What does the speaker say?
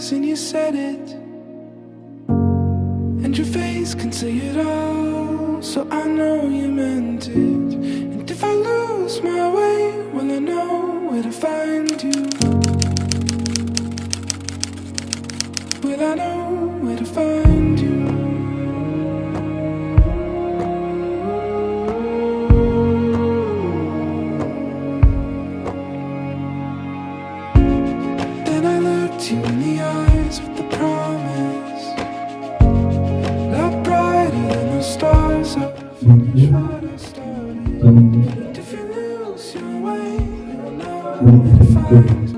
eyes and you said it, and your face can say it all, so I know you meant it. And if I lose my way, well, I know where to find you. Well, I know where to find you. Then I looked you in the eyes with the promise, not brighter than the stars. I'll finish what I started. And if you lose your way, you'll know where to find you.